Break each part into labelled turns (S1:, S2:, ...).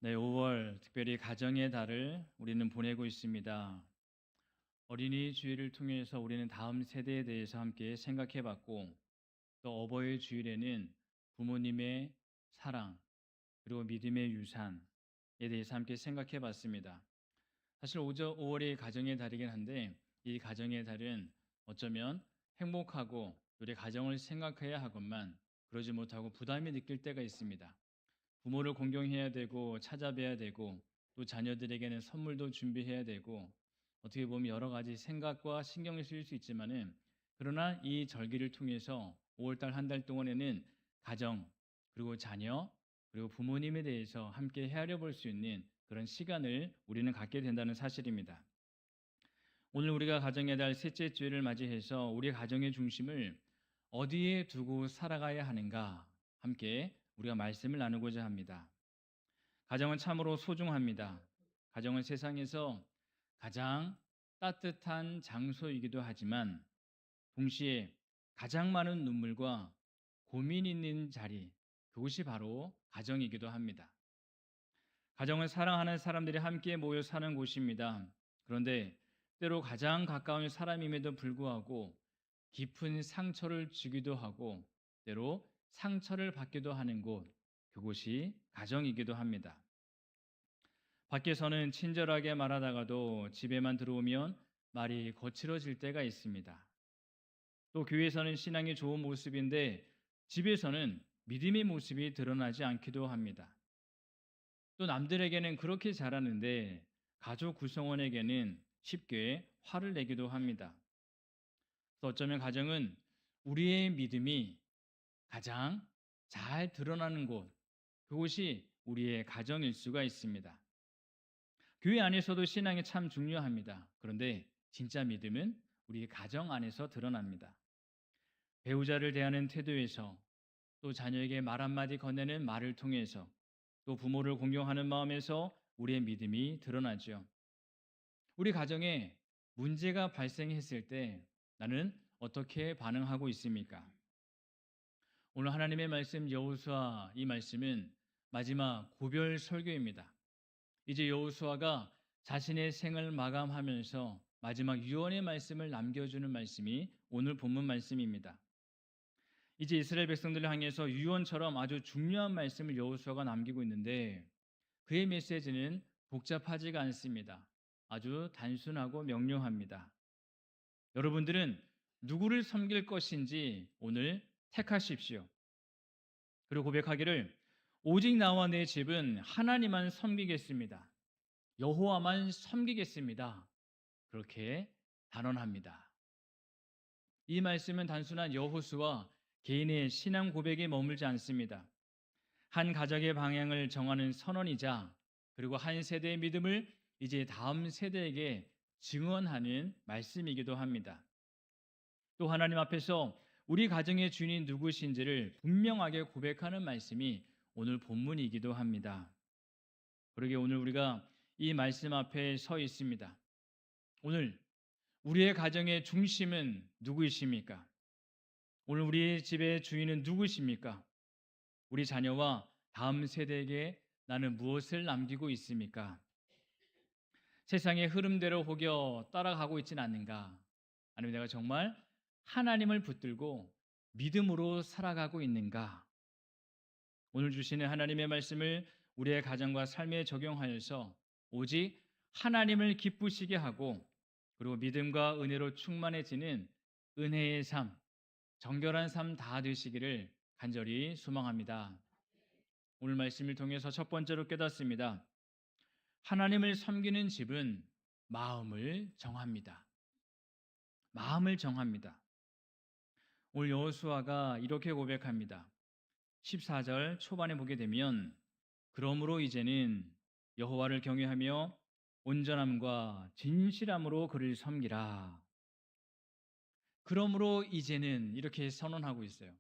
S1: 네, 5월 특별히 가정의 달을 우리는 보내고 있습니다. 어린이 주일을 통해서 우리는 다음 세대에 대해서 함께 생각해 봤고, 또 어버이 주일에는 부모님의 사랑, 그리고 믿음의 유산에 대해서 함께 생각해 봤습니다. 사실 5월이 가정의 달이긴 한데, 이 가정의 달은 어쩌면 행복하고 우리 가정을 생각해야 하건만 그러지 못하고 부담이 느낄 때가 있습니다. 부모를 공경해야 되고 찾아뵈야 되고 또 자녀들에게는 선물도 준비해야 되고 어떻게 보면 여러 가지 생각과 신경을 쓸 수 있지만은 그러나 이 절기를 통해서 5월달 한 달 동안에는 가정 그리고 자녀 그리고 부모님에 대해서 함께 헤아려 볼 수 있는 그런 시간을 우리는 갖게 된다는 사실입니다. 오늘 우리가 가정의 달 셋째 주일을 맞이해서 우리 가정의 중심을 어디에 두고 살아가야 하는가 함께 우리가 말씀을 나누고자 합니다. 가정은 참으로 소중합니다. 가정은 세상에서 가장 따뜻한 장소이기도 하지만 동시에 가장 많은 눈물과 고민이 있는 자리, 그곳이 바로 가정이기도 합니다. 가정은 사랑하는 사람들이 함께 모여 사는 곳입니다. 그런데 때로 가장 가까운 사람임에도 불구하고 깊은 상처를 주기도 하고 때로 상처를 받기도 하는 곳, 그곳이 가정이기도 합니다. 밖에서는 친절하게 말하다가도 집에만 들어오면 말이 거칠어질 때가 있습니다. 또 교회에서는 신앙이 좋은 모습인데 집에서는 믿음의 모습이 드러나지 않기도 합니다. 또 남들에게는 그렇게 잘하는데 가족 구성원에게는 쉽게 화를 내기도 합니다. 또 어쩌면 가정은 우리의 믿음이 가장 잘 드러나는 곳, 그곳이 우리의 가정일 수가 있습니다. 교회 안에서도 신앙이 참 중요합니다. 그런데 진짜 믿음은 우리 가정 안에서 드러납니다. 배우자를 대하는 태도에서 또 자녀에게 말 한마디 건네는 말을 통해서 또 부모를 공경하는 마음에서 우리의 믿음이 드러나죠. 우리 가정에 문제가 발생했을 때 나는 어떻게 반응하고 있습니까? 오늘 하나님의 말씀 여호수아 이 말씀은 마지막 고별 설교입니다. 이제 여호수아가 자신의 생을 마감하면서 마지막 유언의 말씀을 남겨주는 말씀이 오늘 본문 말씀입니다. 이제 이스라엘 백성들을 향해서 유언처럼 아주 중요한 말씀을 여호수아가 남기고 있는데 그의 메시지는 복잡하지가 않습니다. 아주 단순하고 명료합니다. 여러분들은 누구를 섬길 것인지 오늘 택하십시오. 그리고 고백하기를 오직 나와 내 집은 하나님만 섬기겠습니다. 여호와만 섬기겠습니다. 그렇게 단언합니다. 이 말씀은 단순한 여호수아 개인의 신앙 고백에 머물지 않습니다. 한 가족의 방향을 정하는 선언이자 그리고 한 세대의 믿음을 이제 다음 세대에게 증언하는 말씀이기도 합니다. 또 하나님 앞에서 우리 가정의 주인이 누구신지를 분명하게 고백하는 말씀이 오늘 본문이기도 합니다. 그러게 오늘 우리가 이 말씀 앞에 서 있습니다. 오늘 우리의 가정의 중심은 누구이십니까? 오늘 우리 집의 주인은 누구십니까? 우리 자녀와 다음 세대에게 나는 무엇을 남기고 있습니까? 세상의 흐름대로 혹여 따라가고 있지는 않는가? 아니면 내가 정말 하나님을 붙들고 믿음으로 살아가고 있는가? 오늘 주시는 하나님의 말씀을 우리의 가정과 삶에 적용하여서 오직 하나님을 기쁘시게 하고 그리고 믿음과 은혜로 충만해지는 은혜의 삶, 정결한 삶 다 되시기를 간절히 소망합니다. 오늘 말씀을 통해서 첫 번째로 깨닫습니다. 하나님을 섬기는 집은 마음을 정합니다. 마음을 정합니다. 오늘 여호수아가 이렇게 고백합니다. 14절 초반에 보게 되면 그러므로 이제는 여호와를 경외하며 온전함과 진실함으로 그를 섬기라. 그러므로 이제는 이렇게 선언하고 있어요.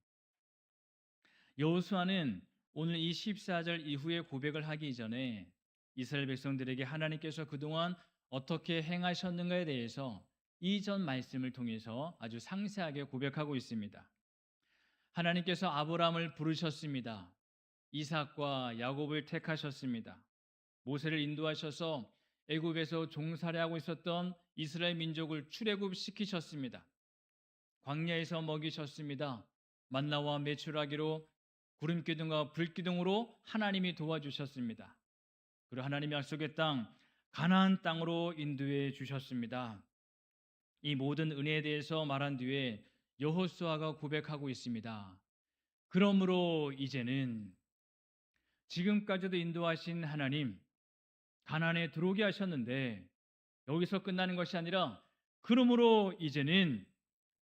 S1: 여호수아는 오늘 이 14절 이후에 고백을 하기 이전에 이스라엘 백성들에게 하나님께서 그동안 어떻게 행하셨는가에 대해서 이전 말씀을 통해서 아주 상세하게 고백하고 있습니다. 하나님께서 아브라함을 부르셨습니다. 이삭과 야곱을 택하셨습니다. 모세를 인도하셔서 애굽에서 종살이하고 있었던 이스라엘 민족을 출애굽시키셨습니다. 광야에서 먹이셨습니다. 만나와 메추라기로 구름기둥과 불기둥으로 하나님이 도와주셨습니다. 그리고 하나님이 약속의 땅 가나안 땅으로 인도해 주셨습니다. 이 모든 은혜에 대해서 말한 뒤에 여호수아가 고백하고 있습니다. 그러므로 이제는 지금까지도 인도하신 하나님, 가나안에 들어오게 하셨는데 여기서 끝나는 것이 아니라 그러므로 이제는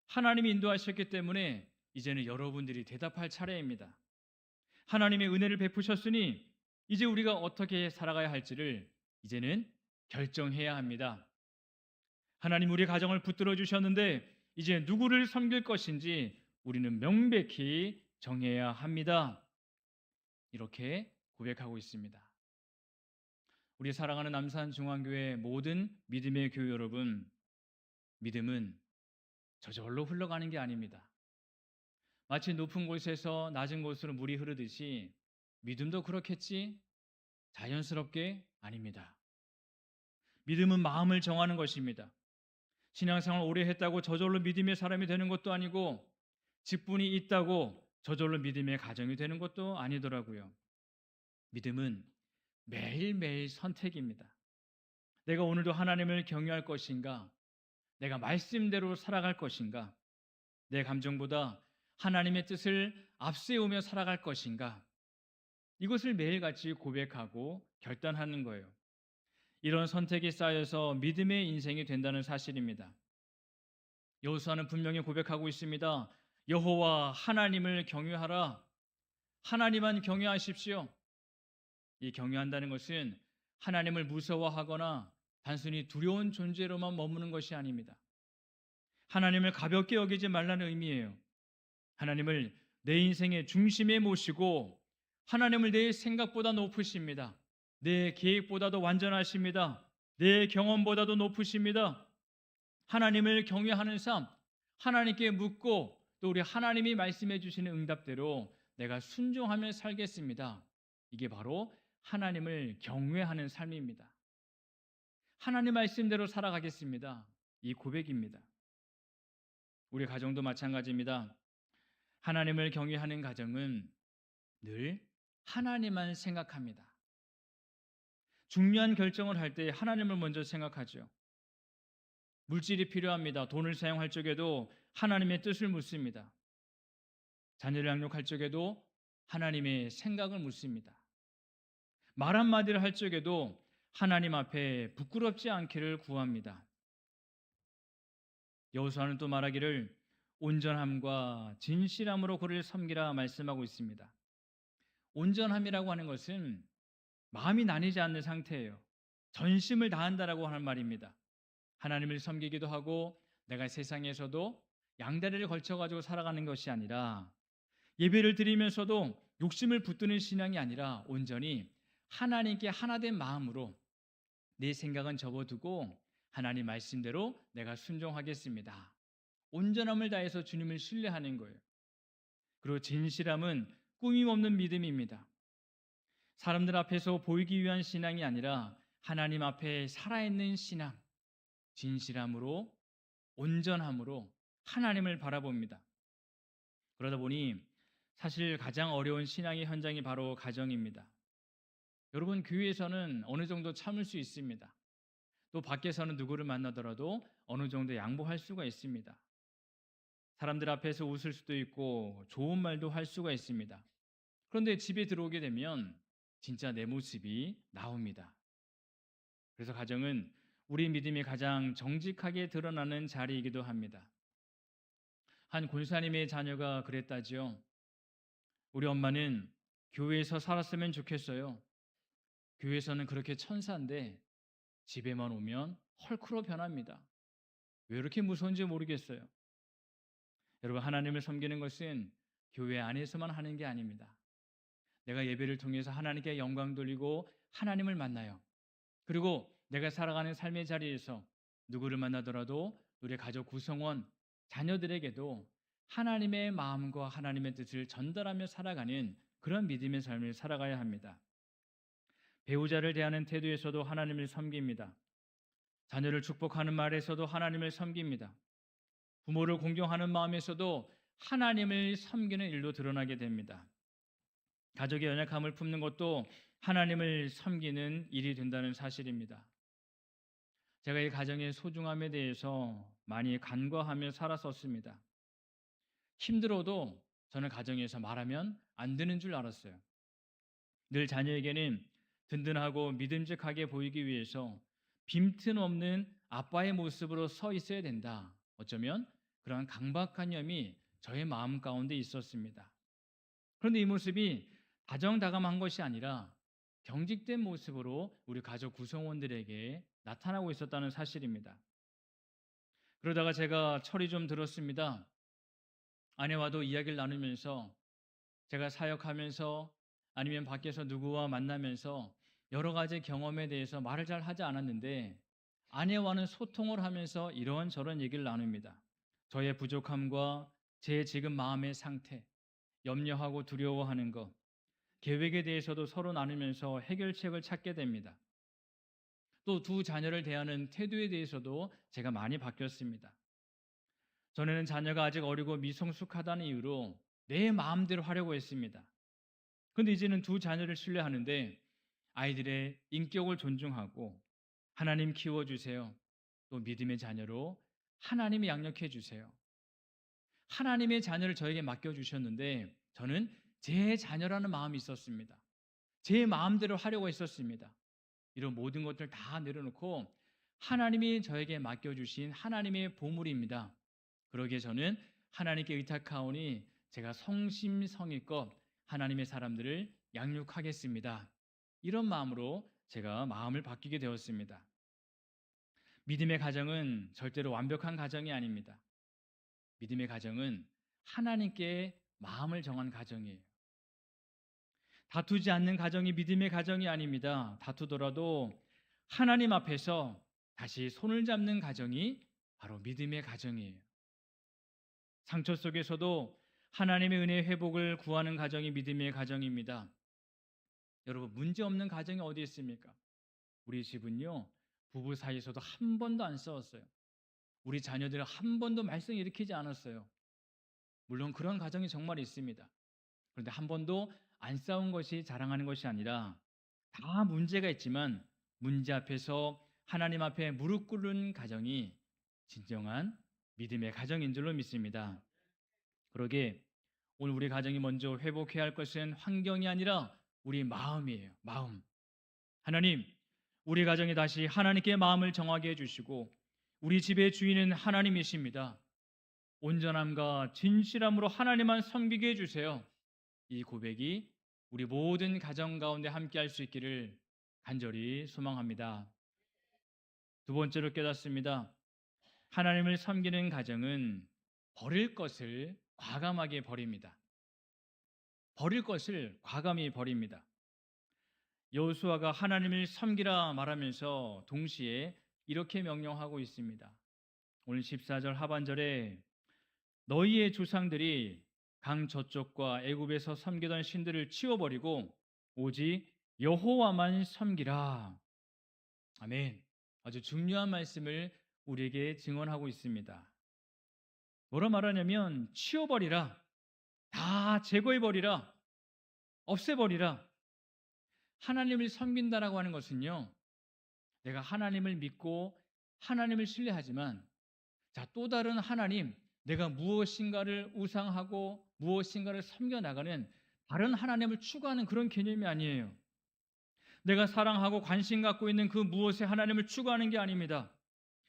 S1: 하나님이 인도하셨기 때문에 이제는 여러분들이 대답할 차례입니다. 하나님의 은혜를 베푸셨으니 이제 우리가 어떻게 살아가야 할지를 이제는 결정해야 합니다. 하나님 우리 가정을 붙들어 주셨는데 이제 누구를 섬길 것인지 우리는 명백히 정해야 합니다. 이렇게 고백하고 있습니다. 우리 사랑하는 남산중앙교회 모든 믿음의 교회 여러분, 믿음은 저절로 흘러가는 게 아닙니다. 마치 높은 곳에서 낮은 곳으로 물이 흐르듯이 믿음도 그렇겠지? 자연스럽게 아닙니다. 믿음은 마음을 정하는 것입니다. 신앙생활 오래 했다고 저절로 믿음의 사람이 되는 것도 아니고 직분이 있다고 저절로 믿음의 가정이 되는 것도 아니더라고요. 믿음은 매일매일 선택입니다. 내가 오늘도 하나님을 경외할 것인가? 내가 말씀대로 살아갈 것인가? 내 감정보다 하나님의 뜻을 앞세우며 살아갈 것인가? 이것을 매일같이 고백하고 결단하는 거예요. 이런 선택이 쌓여서 믿음의 인생이 된다는 사실입니다. 여호수아는 분명히 고백하고 있습니다. 여호와 하나님을 경외하라. 하나님만 경외하십시오. 이 경외한다는 것은 하나님을 무서워하거나 단순히 두려운 존재로만 머무는 것이 아닙니다. 하나님을 가볍게 여기지 말라는 의미예요. 하나님을 내 인생의 중심에 모시고 하나님을 내 생각보다 높으십니다. 내 계획보다도 완전하십니다. 내 경험보다도 높으십니다. 하나님을 경외하는 삶, 하나님께 묻고 또 우리 하나님이 말씀해 주시는 응답대로 내가 순종하며 살겠습니다. 이게 바로 하나님을 경외하는 삶입니다. 하나님 말씀대로 살아가겠습니다. 이 고백입니다. 우리 가정도 마찬가지입니다. 하나님을 경외하는 가정은 늘 하나님만 생각합니다. 중요한 결정을 할 때 하나님을 먼저 생각하죠. 물질이 필요합니다. 돈을 사용할 적에도 하나님의 뜻을 묻습니다. 자녀를 양육할 적에도 하나님의 생각을 묻습니다. 말 한마디를 할 적에도 하나님 앞에 부끄럽지 않기를 구합니다. 여호수아는 또 말하기를 온전함과 진실함으로 그를 섬기라 말씀하고 있습니다. 온전함이라고 하는 것은 마음이 나뉘지 않는 상태예요. 전심을 다한다라고 하는 말입니다. 하나님을 섬기기도 하고 내가 세상에서도 양다리를 걸쳐가지고 살아가는 것이 아니라 예배를 드리면서도 욕심을 붙드는 신앙이 아니라 온전히 하나님께 하나된 마음으로 내 생각은 접어두고 하나님 말씀대로 내가 순종하겠습니다. 온전함을 다해서 주님을 신뢰하는 거예요. 그리고 진실함은 꾸밈 없는 믿음입니다. 사람들 앞에서 보이기 위한 신앙이 아니라 하나님 앞에 살아있는 신앙, 진실함으로 온전함으로 하나님을 바라봅니다. 그러다 보니 사실 가장 어려운 신앙의 현장이 바로 가정입니다. 여러분 교회에서는 어느 정도 참을 수 있습니다. 또 밖에서는 누구를 만나더라도 어느 정도 양보할 수가 있습니다. 사람들 앞에서 웃을 수도 있고 좋은 말도 할 수가 있습니다. 그런데 집에 들어오게 되면 진짜 내 모습이 나옵니다. 그래서 가정은 우리 믿음이 가장 정직하게 드러나는 자리이기도 합니다. 한 권사님의 자녀가 그랬다지요. 우리 엄마는 교회에서 살았으면 좋겠어요. 교회에서는 그렇게 천사인데 집에만 오면 헐크로 변합니다. 왜 이렇게 무서운지 모르겠어요. 여러분 하나님을 섬기는 것은 교회 안에서만 하는 게 아닙니다. 내가 예배를 통해서 하나님께 영광 돌리고 하나님을 만나요. 그리고 내가 살아가는 삶의 자리에서 누구를 만나더라도 우리 가족 구성원, 자녀들에게도 하나님의 마음과 하나님의 뜻을 전달하며 살아가는 그런 믿음의 삶을 살아가야 합니다. 배우자를 대하는 태도에서도 하나님을 섬깁니다. 자녀를 축복하는 말에서도 하나님을 섬깁니다. 부모를 공경하는 마음에서도 하나님을 섬기는 일로 드러나게 됩니다. 가족의 연약함을 품는 것도 하나님을 섬기는 일이 된다는 사실입니다. 제가 이 가정의 소중함에 대해서 많이 간과하며 살았었습니다. 힘들어도 저는 가정에서 말하면 안 되는 줄 알았어요. 늘 자녀에게는 든든하고 믿음직하게 보이기 위해서 빈틈없는 아빠의 모습으로 서 있어야 된다. 어쩌면 그러한 강박관념이 저의 마음 가운데 있었습니다. 그런데 이 모습이 다정다감한 것이 아니라 경직된 모습으로 우리 가족 구성원들에게 나타나고 있었다는 사실입니다. 그러다가 제가 철이 좀 들었습니다. 아내와도 이야기를 나누면서 제가 사역하면서 아니면 밖에서 누구와 만나면서 여러 가지 경험에 대해서 말을 잘 하지 않았는데 아내와는 소통을 하면서 이런저런 얘기를 나눕니다. 저의 부족함과 제 지금 마음의 상태, 염려하고 두려워하는 것, 계획에 대해서도 서로 나누면서 해결책을 찾게 됩니다. 또 두 자녀를 대하는 태도에 대해서도 제가 많이 바뀌었습니다. 전에는 자녀가 아직 어리고 미성숙하다는 이유로 내 마음대로 하려고 했습니다. 그런데 이제는 두 자녀를 신뢰하는데 아이들의 인격을 존중하고 하나님 키워주세요. 또 믿음의 자녀로 하나님이 양육해 주세요. 하나님의 자녀를 저에게 맡겨주셨는데 저는 제 자녀라는 마음이 있었습니다. 제 마음대로 하려고 했었습니다. 이런 모든 것들 다 내려놓고 하나님이 저에게 맡겨주신 하나님의 보물입니다. 그러기에 저는 하나님께 의탁하오니 제가 성심성의껏 하나님의 사람들을 양육하겠습니다. 이런 마음으로 제가 마음을 바뀌게 되었습니다. 믿음의 가정은 절대로 완벽한 가정이 아닙니다. 믿음의 가정은 하나님께 마음을 정한 가정이에요. 다투지 않는 가정이 믿음의 가정이 아닙니다. 다투더라도 하나님 앞에서 다시 손을 잡는 가정이 바로 믿음의 가정이에요. 상처 속에서도 하나님의 은혜의 회복을 구하는 가정이 믿음의 가정입니다. 여러분, 문제 없는 가정이 어디 있습니까? 우리 집은요, 부부 사이에서도 한 번도 안 싸웠어요. 우리 자녀들은 한 번도 말썽 일으키지 않았어요. 물론 그런 가정이 정말 있습니다. 그런데 한 번도 안 싸운 것이 자랑하는 것이 아니라 다 문제가 있지만 문제 앞에서 하나님 앞에 무릎 꿇는 가정이 진정한 믿음의 가정인 줄로 믿습니다. 그러게 오늘 우리 가정이 먼저 회복해야 할 것은 환경이 아니라 우리 마음이에요. 마음. 하나님, 우리 가정에 다시 하나님께 마음을 정하게 해주시고 우리 집의 주인은 하나님이십니다. 온전함과 진실함으로 하나님만 섬기게 해주세요. 이 고백이 우리 모든 가정 가운데 함께 할 수 있기를 간절히 소망합니다. 두 번째로 깨닫습니다. 하나님을 섬기는 가정은 버릴 것을 과감하게 버립니다. 버릴 것을 과감히 버립니다. 여호수아가 하나님을 섬기라 말하면서 동시에 이렇게 명령하고 있습니다. 오늘 14절 하반절에 너희의 조상들이 강 저쪽과 애굽에서 섬기던 신들을 치워버리고 오직 여호와만 섬기라. 아멘. 아주 중요한 말씀을 우리에게 증언하고 있습니다. 뭐라 말하냐면 치워버리라. 다 제거해버리라. 없애버리라. 하나님을 섬긴다라고 하는 것은요, 내가 하나님을 믿고 하나님을 신뢰하지만 또 다른 하나님, 내가 무엇인가를 우상하고 무엇인가를 섬겨나가는 다른 하나님을 추구하는 그런 개념이 아니에요. 내가 사랑하고 관심 갖고 있는 그 무엇에 하나님을 추구하는 게 아닙니다.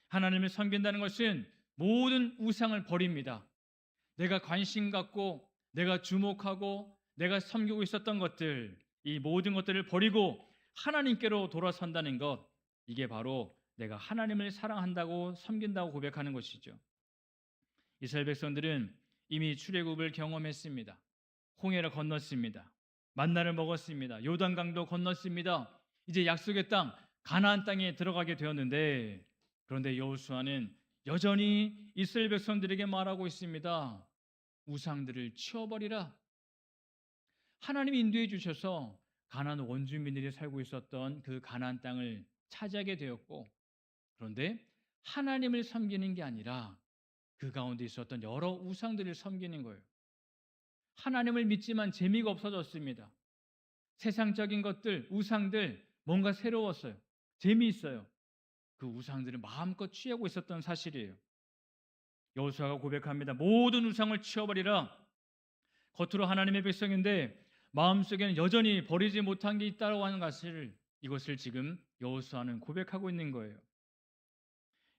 S1: 하나님을 섬긴다는 것은 모든 우상을 버립니다. 내가 관심 갖고 내가 주목하고 내가 섬기고 있었던 것들, 이 모든 것들을 버리고 하나님께로 돌아선다는 것, 이게 바로 내가 하나님을 사랑한다고 섬긴다고 고백하는 것이죠. 이스라엘 백성들은 이미 출애굽을 경험했습니다. 홍해를 건넜습니다. 만나를 먹었습니다. 요단강도 건넜습니다. 이제 약속의 땅 가나안 땅에 들어가게 되었는데, 그런데 여호수아는 여전히 이스라엘 백성들에게 말하고 있습니다. 우상들을 치워버리라. 하나님이 인도해 주셔서 가나안 원주민들이 살고 있었던 그 가나안 땅을 차지하게 되었고, 그런데 하나님을 섬기는 게 아니라 그 가운데 있었던 여러 우상들을 섬기는 거예요. 하나님을 믿지만 재미가 없어졌습니다. 세상적인 것들, 우상들, 뭔가 새로웠어요. 재미있어요. 그 우상들을 마음껏 취하고 있었던 사실이에요. 여호수아가 고백합니다. 모든 우상을 치워버리라. 겉으로 하나님의 백성인데 마음속에는 여전히 버리지 못한 게 있다고 하는 사실을, 이것을 지금 여호수아는 고백하고 있는 거예요.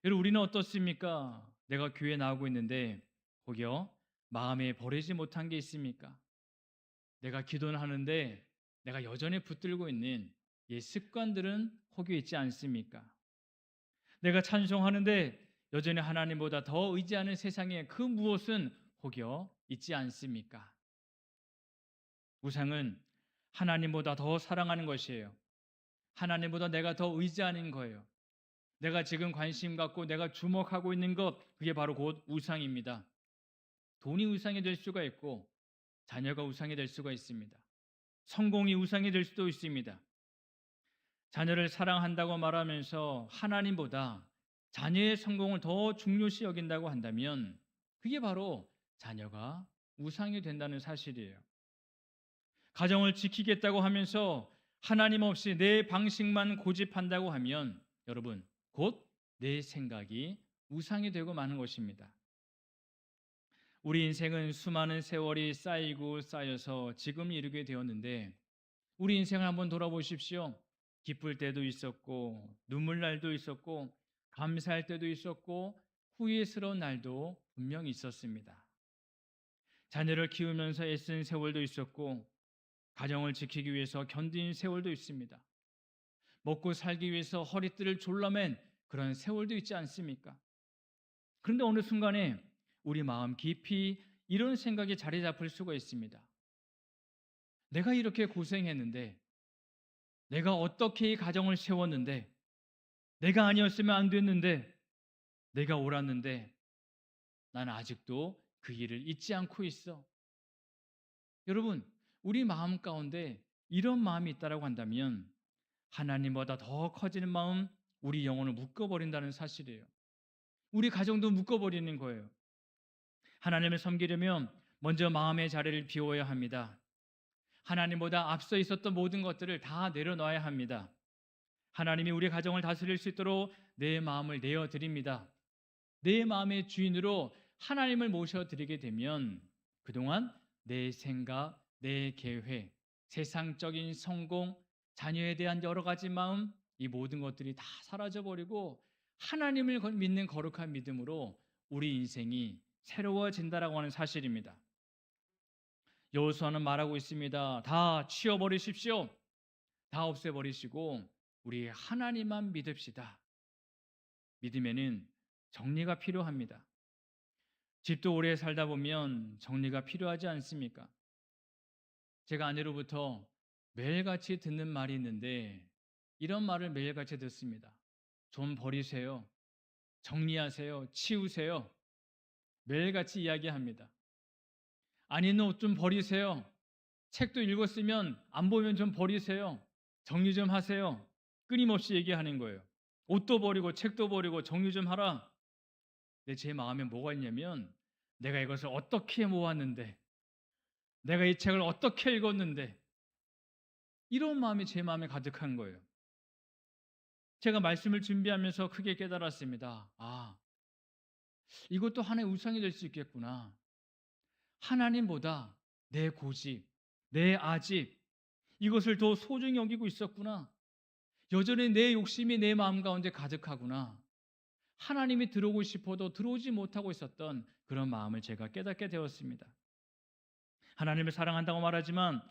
S1: 여러분, 우리는 어떻습니까? 내가 교회에 나오고 있는데 혹여 마음에 버리지 못한 게 있습니까? 내가 기도는 하는데 내가 여전히 붙들고 있는 이 습관들은 혹여 있지 않습니까? 내가 찬송하는데 여전히 하나님보다 더 의지하는 세상에 그 무엇은 혹여 있지 않습니까? 우상은 하나님보다 더 사랑하는 것이에요. 하나님보다 내가 더 의지하는 거예요. 내가 지금 관심 갖고 내가 주목하고 있는 것, 그게 바로 곧 우상입니다. 돈이 우상이 될 수가 있고, 자녀가 우상이 될 수가 있습니다. 성공이 우상이 될 수도 있습니다. 자녀를 사랑한다고 말하면서 하나님보다 자녀의 성공을 더 중요시 여긴다고 한다면 그게 바로 자녀가 우상이 된다는 사실이에요. 가정을 지키겠다고 하면서 하나님 없이 내 방식만 고집한다고 하면 여러분, 곧 내 생각이 우상이 되고 마는 것입니다. 우리 인생은 수많은 세월이 쌓이고 쌓여서 지금 이르게 되었는데, 우리 인생을 한번 돌아보십시오. 기쁠 때도 있었고, 눈물 날도 있었고, 감사할 때도 있었고, 후회스러운 날도 분명히 있었습니다. 자녀를 키우면서 애쓴 세월도 있었고, 가정을 지키기 위해서 견딘 세월도 있습니다. 먹고 살기 위해서 허리띠를 졸라맨 그런 세월도 있지 않습니까? 그런데 어느 순간에 우리 마음 깊이 이런 생각이 자리 잡을 수가 있습니다. 내가 이렇게 고생했는데, 내가 어떻게 이 가정을 세웠는데, 내가 아니었으면 안 됐는데, 내가 옳았는데 나는 아직도 그 일을 잊지 않고 있어. 여러분, 우리 마음 가운데 이런 마음이 있다고 한다면 하나님보다 더 커지는 마음, 우리 영혼을 묶어버린다는 사실이에요. 우리 가정도 묶어버리는 거예요. 하나님을 섬기려면 먼저 마음의 자리를 비워야 합니다. 하나님보다 앞서 있었던 모든 것들을 다 내려놔야 합니다. 하나님이 우리 가정을 다스릴 수 있도록 내 마음을 내어드립니다. 내 마음의 주인으로 하나님을 모셔드리게 되면 그동안 내 생각, 내 계획, 세상적인 성공, 자녀에 대한 여러 가지 마음, 이 모든 것들이 다 사라져버리고 하나님을 믿는 거룩한 믿음으로 우리 인생이 새로워진다라고 하는 사실입니다. 여호수아는 말하고 있습니다. 다 치워버리십시오. 다 없애버리시고 우리 하나님만 믿읍시다. 믿음에는 정리가 필요합니다. 집도 오래 살다 보면 정리가 필요하지 않습니까? 제가 아내로부터 매일같이 듣는 말이 있는데 이런 말을 매일같이 듣습니다. 좀 버리세요. 정리하세요. 치우세요. 매일같이 이야기합니다. 안 입는 옷 좀 버리세요. 책도 읽었으면 안 보면 좀 버리세요. 정리 좀 하세요. 끊임없이 얘기하는 거예요. 옷도 버리고 책도 버리고 정리 좀 하라. 근데 제 마음에 뭐가 있냐면 내가 이것을 어떻게 모았는데, 내가 이 책을 어떻게 읽었는데, 이런 마음이 제 마음에 가득한 거예요. 제가 말씀을 준비하면서 크게 깨달았습니다. 아, 이것도 하나의 우상이 될 수 있겠구나. 하나님보다 내 고집, 내 아집, 이것을 더 소중히 여기고 있었구나. 여전히 내 욕심이 내 마음 가운데 가득하구나. 하나님이 들어오고 싶어도 들어오지 못하고 있었던 그런 마음을 제가 깨닫게 되었습니다. 하나님을 사랑한다고 말하지만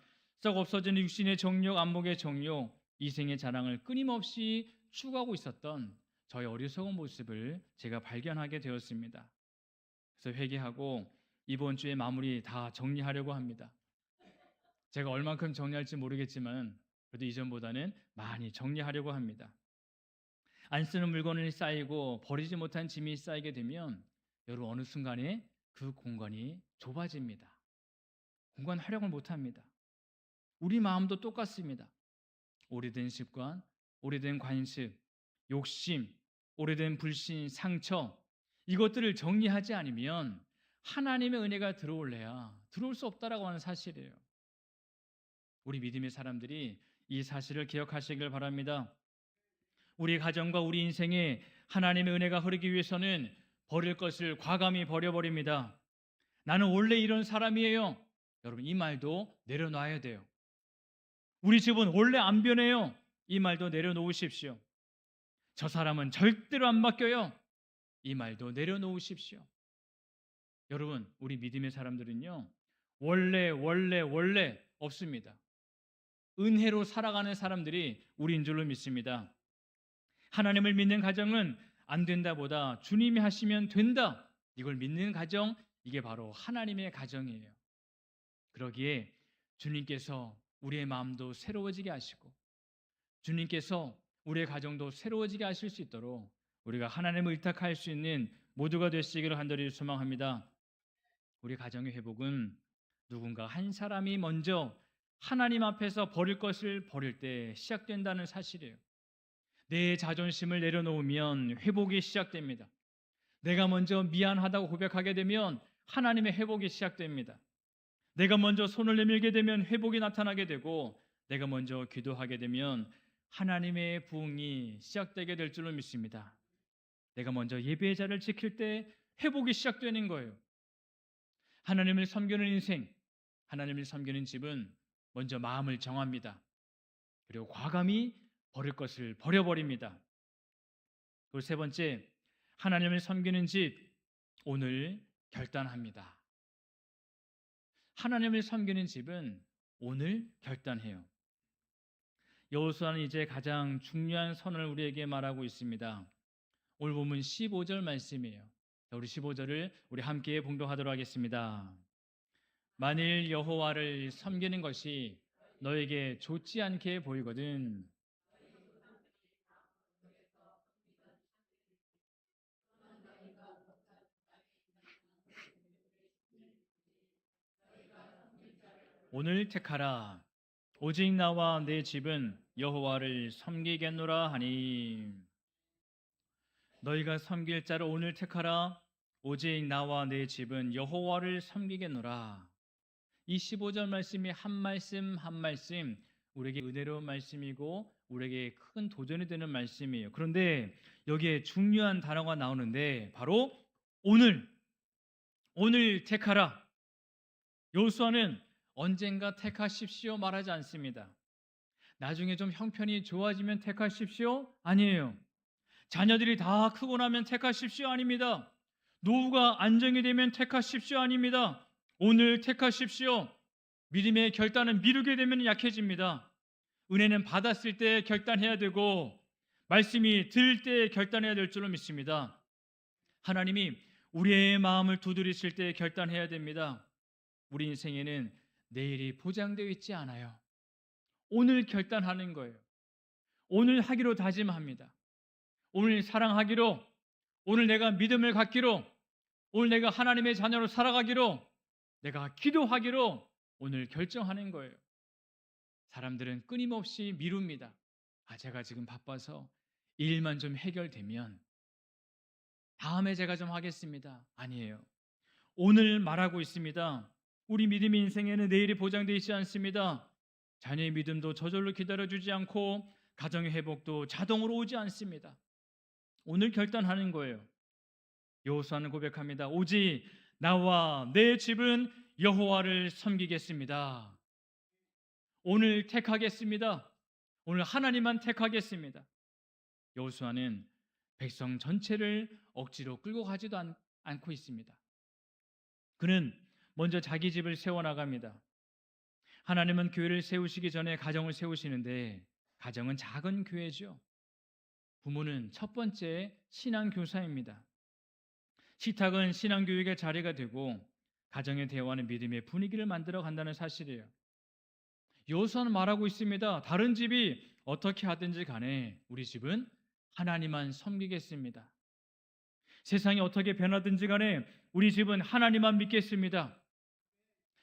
S1: 썩 없어지는 육신의 정욕, 안목의 정욕, 이생의 자랑을 끊임없이 추구하고 있었던 저의 어리석은 모습을 제가 발견하게 되었습니다. 그래서 회개하고 이번 주에 마무리 다 정리하려고 합니다. 제가 얼만큼 정리할지 모르겠지만 그래도 이전보다는 많이 정리하려고 합니다. 안 쓰는 물건이 쌓이고 버리지 못한 짐이 쌓이게 되면 여러분 어느 순간에 그 공간이 좁아집니다. 공간 활용을 못합니다. 우리 마음도 똑같습니다. 오래된 습관, 오래된 관습, 욕심, 오래된 불신, 상처, 이것들을 정리하지 않으면 하나님의 은혜가 들어올래야 들어올 수 없다라고 하는 사실이에요. 우리 믿음의 사람들이 이 사실을 기억하시길 바랍니다. 우리 가정과 우리 인생에 하나님의 은혜가 흐르기 위해서는 버릴 것을 과감히 버려버립니다. 나는 원래 이런 사람이에요. 여러분, 이 말도 내려놔야 돼요. 우리 집은 원래 안 변해요. 이 말도 내려놓으십시오. 저 사람은 절대로 안 바뀌어요. 이 말도 내려놓으십시오. 여러분, 우리 믿음의 사람들은요, 원래 없습니다. 은혜로 살아가는 사람들이 우리인 줄로 믿습니다. 하나님을 믿는 가정은 안 된다보다 주님이 하시면 된다, 이걸 믿는 가정, 이게 바로 하나님의 가정이에요. 그러기에 주님께서 우리의 마음도 새로워지게 하시고 주님께서 우리의 가정도 새로워지게 하실 수 있도록 우리가 하나님을 의탁할 수 있는 모두가 되시기를 간절히 소망합니다. 우리 가정의 회복은 누군가 한 사람이 먼저 하나님 앞에서 버릴 것을 버릴 때 시작된다는 사실이에요. 내 자존심을 내려놓으면 회복이 시작됩니다. 내가 먼저 미안하다고 고백하게 되면 하나님의 회복이 시작됩니다. 내가 먼저 손을 내밀게 되면 회복이 나타나게 되고, 내가 먼저 기도하게 되면 하나님의 부흥이 시작되게 될 줄로 믿습니다. 내가 먼저 예배의 자리를 지킬 때 회복이 시작되는 거예요. 하나님을 섬기는 인생, 하나님을 섬기는 집은 먼저 마음을 정합니다. 그리고 과감히 버릴 것을 버려버립니다. 그리고 세 번째, 하나님을 섬기는 집, 오늘 결단합니다. 하나님을 섬기는 집은 오늘 결단해요. 여호수아는 이제 가장 중요한 선을 우리에게 말하고 있습니다. 오늘 본문 15절 말씀이에요. 우리 15절을 우리 함께 봉독하도록 하겠습니다. 만일 여호와를 섬기는 것이 너에게 좋지 않게 보이거든 오늘 택하라. 오직 나와 내 집은 여호와를 섬기겠노라 하니. 너희가 섬길 자를 오늘 택하라. 오직 나와 내 집은 여호와를 섬기겠노라. 이 15절 말씀이 한 말씀 한 말씀 우리에게 은혜로운 말씀이고 우리에게 큰 도전이 되는 말씀이에요. 그런데 여기에 중요한 단어가 나오는데 바로 오늘 택하라. 여호수아는 언젠가 택하십시오 말하지 않습니다. 나중에 좀 형편이 좋아지면 택하십시오? 아니에요. 자녀들이 다 크고 나면 택하십시오? 아닙니다. 노후가 안정이 되면 택하십시오? 아닙니다. 오늘 택하십시오. 믿음의 결단은 미루게 되면 약해집니다. 은혜는 받았을 때 결단해야 되고 말씀이 들을 때 결단해야 될 줄로 믿습니다. 하나님이 우리의 마음을 두드리실 때 결단해야 됩니다. 우리 인생에는 내일이 보장되어 있지 않아요. 오늘 결단하는 거예요. 오늘 하기로 다짐합니다. 오늘 사랑하기로, 오늘 내가 믿음을 갖기로, 오늘 내가 하나님의 자녀로 살아가기로, 내가 기도하기로 오늘 결정하는 거예요. 사람들은 끊임없이 미룹니다. 제가 지금 바빠서 일만 좀 해결되면 다음에 제가 좀 하겠습니다. 아니에요. 오늘 말하고 있습니다. 우리 믿음의 인생에는 내일이 보장되어 있지 않습니다. 자녀의 믿음도 저절로 기다려주지 않고 가정의 회복도 자동으로 오지 않습니다. 오늘 결단하는 거예요. 여호수아는 고백합니다. 오직 나와 내 집은 여호와를 섬기겠습니다. 오늘 택하겠습니다. 오늘 하나님만 택하겠습니다. 여호수아는 백성 전체를 억지로 끌고 가지도 않고 있습니다. 그는 먼저 자기 집을 세워나갑니다. 하나님은 교회를 세우시기 전에 가정을 세우시는데 가정은 작은 교회죠. 부모는 첫 번째 신앙교사입니다. 식탁은 신앙교육의 자리가 되고 가정의 대화는 믿음의 분위기를 만들어 간다는 사실이에요. 여호수아는 말하고 있습니다. 다른 집이 어떻게 하든지 간에 우리 집은 하나님만 섬기겠습니다. 세상이 어떻게 변하든지 간에 우리 집은 하나님만 믿겠습니다.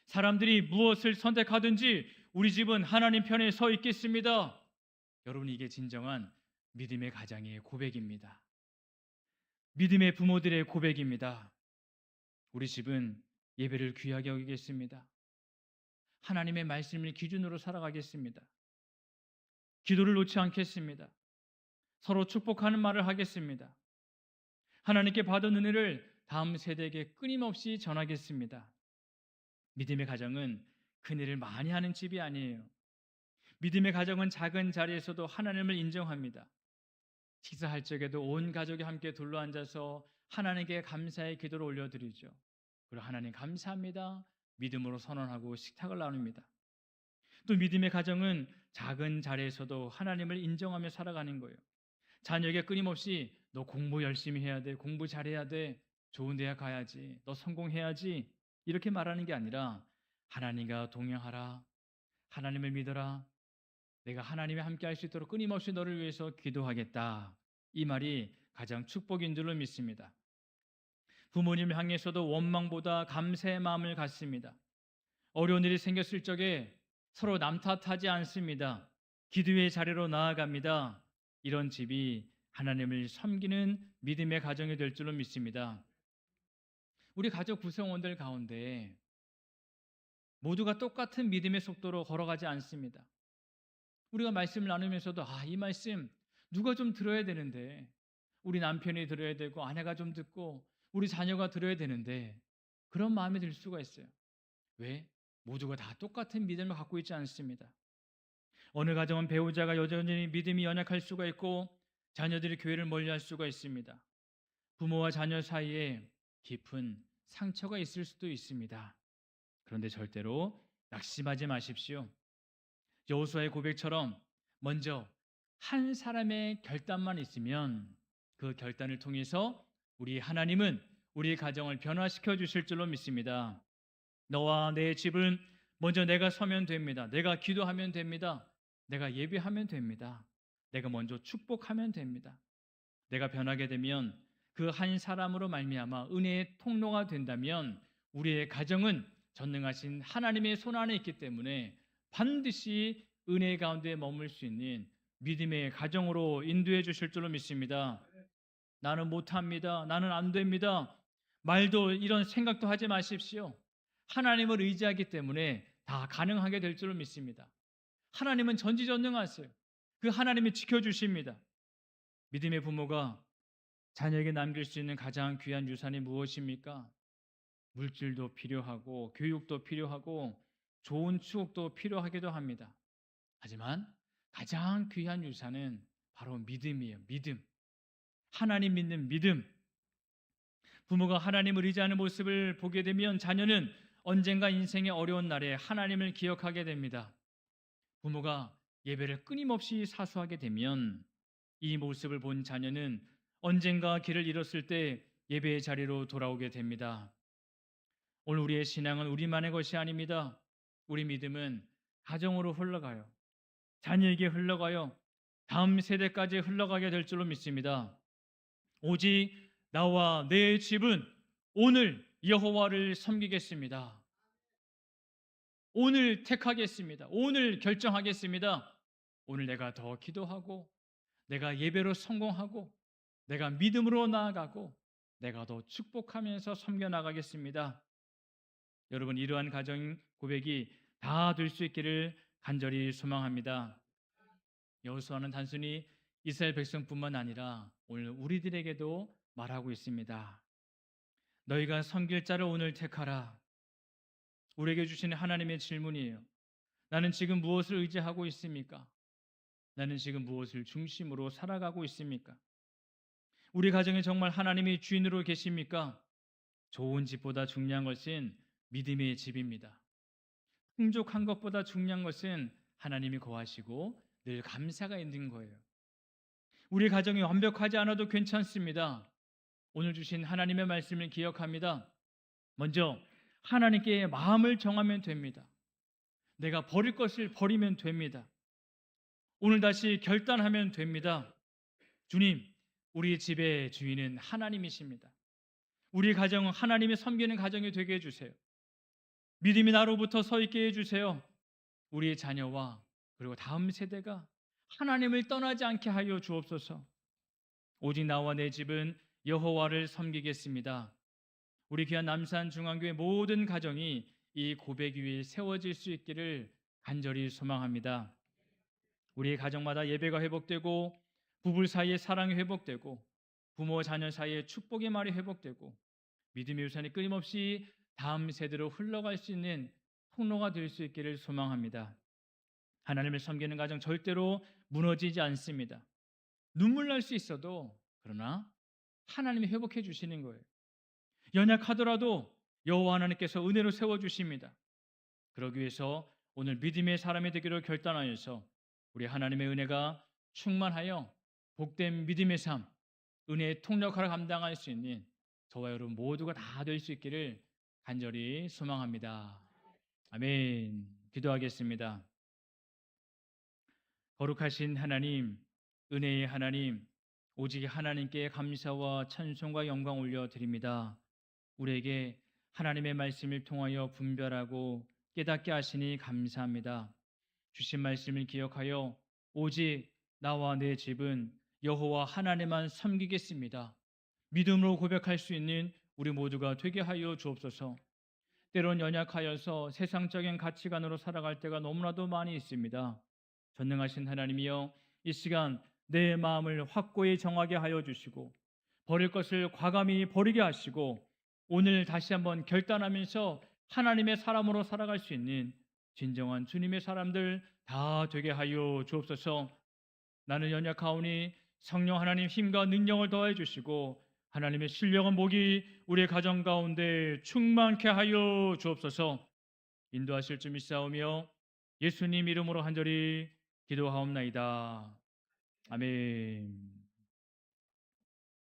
S1: 사람들이 무엇을 선택하든지 우리 집은 하나님 편에 서 있겠습니다. 여러분, 이게 진정한 믿음의 가장의 고백입니다. 믿음의 부모들의 고백입니다. 우리 집은 예배를 귀하게 여기겠습니다. 하나님의 말씀을 기준으로 살아가겠습니다. 기도를 놓지 않겠습니다. 서로 축복하는 말을 하겠습니다. 하나님께 받은 은혜를 다음 세대에게 끊임없이 전하겠습니다. 믿음의 가정은 큰일을 많이 하는 집이 아니에요. 믿음의 가정은 작은 자리에서도 하나님을 인정합니다. 식사할 적에도 온 가족이 함께 둘러앉아서 하나님께 감사의 기도를 올려드리죠. 그리고 하나님 감사합니다. 믿음으로 선언하고 식탁을 나눕니다. 또 믿음의 가정은 작은 자리에서도 하나님을 인정하며 살아가는 거예요. 자녀에게 끊임없이 너 공부 열심히 해야 돼, 공부 잘해야 돼, 좋은 대학 가야지, 너 성공해야지 이렇게 말하는 게 아니라 하나님과 동행하라, 하나님을 믿어라, 내가 하나님과 함께 할 수 있도록 끊임없이 너를 위해서 기도하겠다. 이 말이 가장 축복인 줄로 믿습니다. 부모님을 향해서도 원망보다 감사의 마음을 갖습니다. 어려운 일이 생겼을 적에 서로 남 탓하지 않습니다. 기도의 자리로 나아갑니다. 이런 집이 하나님을 섬기는 믿음의 가정이 될 줄로 믿습니다. 우리 가족 구성원들 가운데 모두가 똑같은 믿음의 속도로 걸어가지 않습니다. 우리가 말씀을 나누면서도 이 말씀 누가 좀 들어야 되는데, 우리 남편이 들어야 되고 아내가 좀 듣고 우리 자녀가 들어야 되는데, 그런 마음이 들 수가 있어요. 왜? 모두가 다 똑같은 믿음을 갖고 있지 않습니다. 어느 가정은 배우자가 여전히 믿음이 연약할 수가 있고 자녀들이 교회를 멀리할 수가 있습니다. 부모와 자녀 사이에 깊은 상처가 있을 수도 있습니다. 그런데 절대로 낙심하지 마십시오. 여호수아의 고백처럼 먼저 한 사람의 결단만 있으면 그 결단을 통해서 우리 하나님은 우리 가정을 변화시켜 주실 줄로 믿습니다. 너와 내 집은 먼저 내가 서면 됩니다. 내가 기도하면 됩니다. 내가 예배하면 됩니다. 내가 먼저 축복하면 됩니다. 내가 변하게 되면 그 한 사람으로 말미암아 은혜의 통로가 된다면 우리의 가정은 전능하신 하나님의 손 안에 있기 때문에 반드시 은혜 가운데 머물 수 있는 믿음의 가정으로 인도해 주실 줄로 믿습니다. 나는 못합니다. 나는 안 됩니다. 말도 이런 생각도 하지 마십시오. 하나님을 의지하기 때문에 다 가능하게 될 줄로 믿습니다. 하나님은 전지전능하세요. 그 하나님이 지켜주십니다. 믿음의 부모가 자녀에게 남길 수 있는 가장 귀한 유산이 무엇입니까? 물질도 필요하고 교육도 필요하고 좋은 추억도 필요하기도 합니다. 하지만 가장 귀한 유산은 바로 믿음이에요. 믿음. 하나님 믿는 믿음. 부모가 하나님을 의지하는 모습을 보게 되면 자녀는 언젠가 인생의 어려운 날에 하나님을 기억하게 됩니다. 부모가 예배를 끊임없이 사수하게 되면 이 모습을 본 자녀는 언젠가 길을 잃었을 때 예배의 자리로 돌아오게 됩니다. 오늘 우리의 신앙은 우리만의 것이 아닙니다. 우리 믿음은 가정으로 흘러가요. 자녀에게 흘러가요. 다음 세대까지 흘러가게 될 줄로 믿습니다. 오직 나와 내 집은 오늘 여호와를 섬기겠습니다. 오늘 택하겠습니다. 오늘 결정하겠습니다. 오늘 내가 더 기도하고 내가 예배로 성공하고 내가 믿음으로 나아가고 내가 더 축복하면서 섬겨나가겠습니다. 여러분, 이러한 가정 고백이 다 될 수 있기를 간절히 소망합니다. 여호수아는 단순히 이스라엘 백성뿐만 아니라 오늘 우리들에게도 말하고 있습니다. 너희가 섬길 자를 오늘 택하라. 우리에게 주시는 하나님의 질문이에요. 나는 지금 무엇을 의지하고 있습니까? 나는 지금 무엇을 중심으로 살아가고 있습니까? 우리 가정에 정말 하나님이 주인으로 계십니까? 좋은 집보다 중요한 것은 믿음의 집입니다. 풍족한 것보다 중요한 것은 하나님이 거하시고 늘 감사가 있는 거예요. 우리 가정이 완벽하지 않아도 괜찮습니다. 오늘 주신 하나님의 말씀을 기억합니다. 먼저 하나님께 마음을 정하면 됩니다. 내가 버릴 것을 버리면 됩니다. 오늘 다시 결단하면 됩니다. 주님, 우리 집의 주인은 하나님이십니다. 우리 가정은 하나님이 섬기는 가정이 되게 해주세요. 믿음이 나로부터 서 있게 해주세요. 우리의 자녀와 그리고 다음 세대가 하나님을 떠나지 않게 하여 주옵소서. 오직 나와 내 집은 여호와를 섬기겠습니다. 우리 귀한 남산중앙교회 모든 가정이 이 고백 위에 세워질 수 있기를 간절히 소망합니다. 우리 가정마다 예배가 회복되고 부부 사이의 사랑이 회복되고 부모 자녀 사이의 축복의 말이 회복되고 믿음의 유산이 끊임없이 다음 세대로 흘러갈 수 있는 통로가 될 수 있기를 소망합니다. 하나님을 섬기는 가정 절대로 무너지지 않습니다. 눈물 날 수 있어도 그러나 하나님이 회복해 주시는 거예요. 연약하더라도 여호와 하나님께서 은혜로 세워 주십니다. 그러기 위해서 오늘 믿음의 사람이 되기를 결단하여서 우리 하나님의 은혜가 충만하여 복된 믿음의 삶, 은혜의 통역하러 감당할 수 있는 저와 여러분 모두가 다 될 수 있기를 간절히 소망합니다. 아멘. 기도하겠습니다. 거룩하신 하나님, 은혜의 하나님, 오직 하나님께 감사와 찬송과 영광 올려드립니다. 우리에게 하나님의 말씀을 통하여 분별하고 깨닫게 하시니 감사합니다. 주신 말씀을 기억하여 오직 나와 내 집은 여호와 하나님만 섬기겠습니다. 믿음으로 고백할 수 있는 우리 모두가 되게 하여 주옵소서. 때론 연약하여서 세상적인 가치관으로 살아갈 때가 너무나도 많이 있습니다. 전능하신 하나님이여, 이 시간 내 마음을 확고히 정하게 하여 주시고 버릴 것을 과감히 버리게 하시고 오늘 다시 한번 결단하면서 하나님의 사람으로 살아갈 수 있는 진정한 주님의 사람들 다 되게 하여 주옵소서. 나는 연약하오니 성령 하나님 힘과 능력을 더해 주시고 하나님의 신령한 복이 우리의 가정 가운데 충만케 하여 주옵소서. 인도하실 줄 믿사오며 예수님 이름으로 간절히 기도하옵나이다. 아멘.